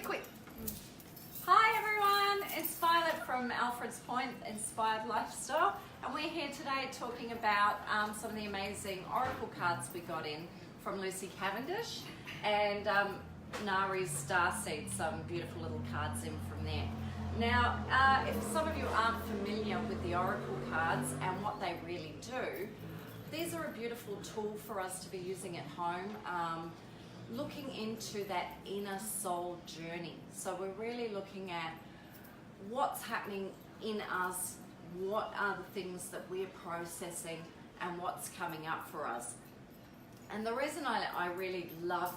quick. Hi everyone, it's Violet from Alfred's Point Inspired Lifestyle, and we're here today talking about some of the amazing oracle cards we got in from Lucy Cavendish and Nari's Starseed, some beautiful little cards in from there. Now, if some of you aren't familiar with the oracle cards and what they really do, these are a beautiful tool for us to be using at home, looking into that inner soul journey. So we're really looking at what's happening in us, what are the things that we're processing, and what's coming up for us. And the reason I really love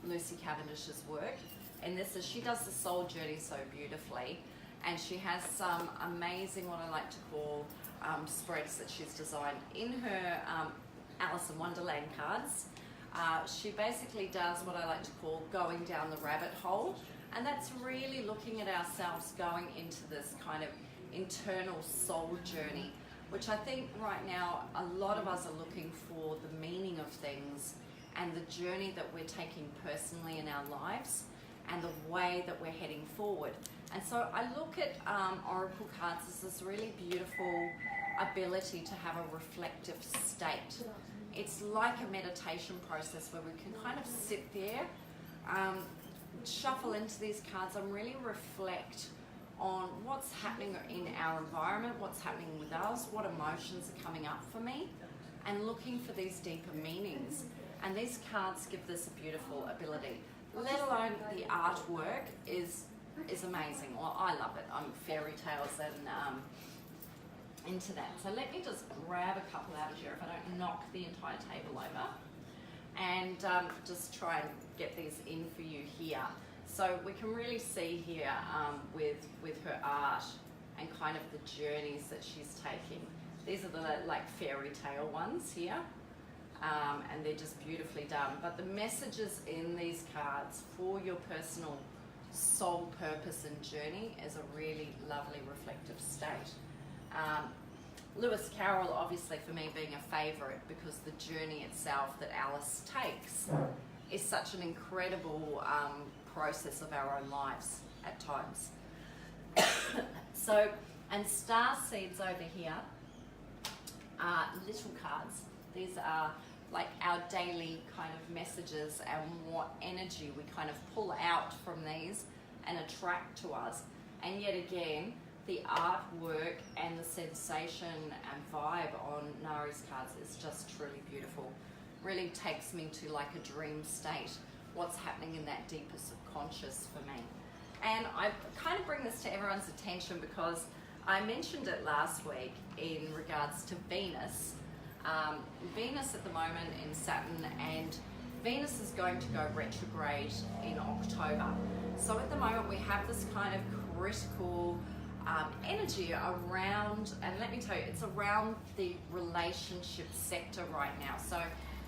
Lucy Cavendish's work, and this is, she does the soul journey so beautifully, and she has some amazing, what I like to call spreads that she's designed in her Alice in Wonderland cards. She basically does what I like to call going down the rabbit hole, and that's really looking at ourselves going into this kind of internal soul journey, which I think right now a lot of us are looking for the meaning of things and the journey that we're taking personally in our lives and the way that we're heading forward. And so I look at oracle cards as this really beautiful ability to have a reflective state. It's like a meditation process where we can kind of sit there, shuffle into these cards and really reflect on what's happening in our environment, what's happening with us, what emotions are coming up for me, and looking for these deeper meanings. And these cards give this a beautiful ability, let alone the artwork is amazing. Well, I love it. I'm fairy tales and into that. So let me just grab a couple out of here if I don't knock the entire table over, and just try and get these in for you here. So we can really see here with her art and kind of the journeys that she's taking. These are the like fairy tale ones here, and they're just beautifully done. But the messages in these cards for your personal soul purpose and journey is a really lovely reflective state. Lewis Carroll, obviously for me being a favourite, because the journey itself that Alice takes is such an incredible process of our own lives at times. So, and star seeds over here are little cards. These are like our daily kind of messages and what energy we kind of pull out from these and attract to us. And yet again, the artwork and the sensation and vibe on Nari's cards is just truly beautiful. Really takes me to like a dream state, what's happening in that deeper subconscious for me. And I kind of bring this to everyone's attention because I mentioned it last week in regards to Venus. Venus at the moment in Saturn, and Venus is going to go retrograde in October. So at the moment we have this kind of critical energy around, and let me tell you, it's around the relationship sector right now. So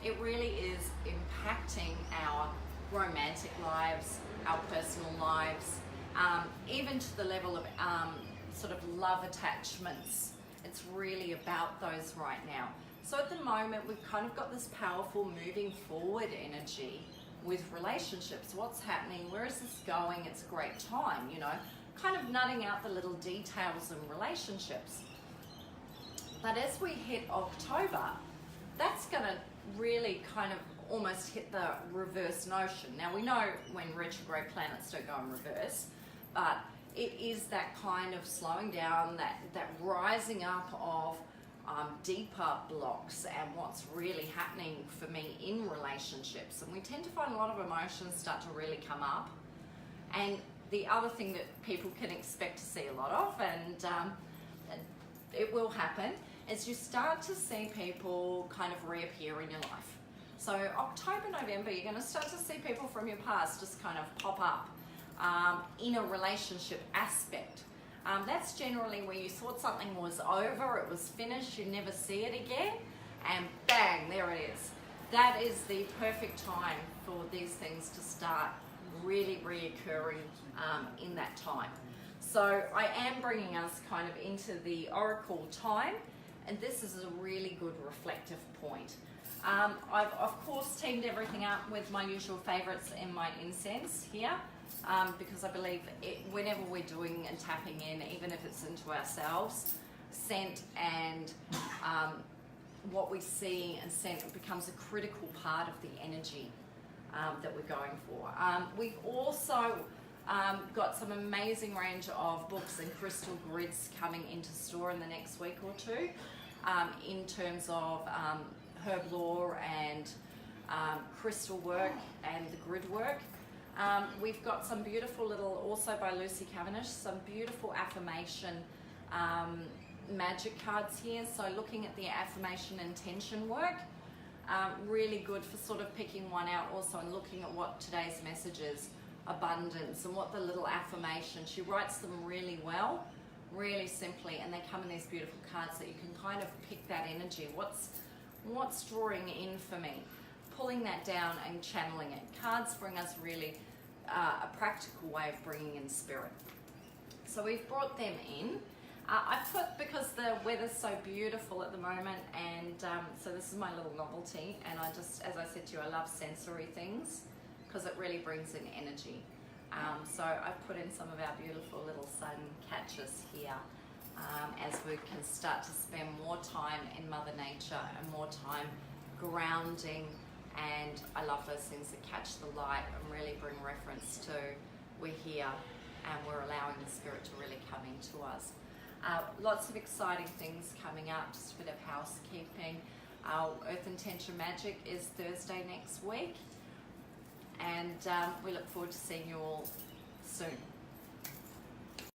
it really is impacting our romantic lives, our personal lives, even to the level of sort of love attachments. It's really about those right now. So at the moment we've kind of got this powerful moving forward energy with relationships. What's happening? Where is this going? It's a great time, you know, kind of nutting out the little details in relationships. But as we hit October, that's going to really kind of almost hit the reverse notion. Now we know when retrograde planets don't go in reverse, but it is that kind of slowing down, that rising up of deeper blocks and what's really happening for me in relationships. And we tend to find a lot of emotions start to really come up. And the other thing that people can expect to see a lot of, and it will happen, is you start to see people kind of reappear in your life. So October, November, you're going to start to see people from your past just kind of pop up in a relationship aspect. That's generally where you thought something was over, it was finished, you never see it again, and bang, there it is. That is the perfect time for these things to start really reoccurring in that time. So I am bringing us kind of into the oracle time, and this is a really good reflective point. I've of course teamed everything up with my usual favorites in my incense here. because I believe whenever we're doing and tapping in, even if it's into ourselves, scent and what we see and scent becomes a critical part of the energy that we're going for. We've also got some amazing range of books and crystal grids coming into store in the next week or two, in terms of herb lore and crystal work and the grid work. We've got some beautiful little, also by Lucy Cavendish, some beautiful affirmation magic cards here. So looking at the affirmation intention work, really good for sort of picking one out also and looking at what today's message is, abundance, and what the little affirmation, she writes them really well, really simply, and they come in these beautiful cards that you can kind of pick that energy. What's drawing in for me? Pulling that down and channeling it. Cards bring us really a practical way of bringing in spirit. So we've brought them in. I put, because the weather's so beautiful at the moment, and so this is my little novelty, and I just, as I said to you, I love sensory things because it really brings in energy. So I've put in some of our beautiful little sun catchers here, as we can start to spend more time in Mother Nature and more time grounding. And I love those things that catch the light and really bring reference to we're here and we're allowing the spirit to really come into us. Lots of exciting things coming up, just a bit of housekeeping. Our Earth Intention Magic is Thursday next week, and we look forward to seeing you all soon.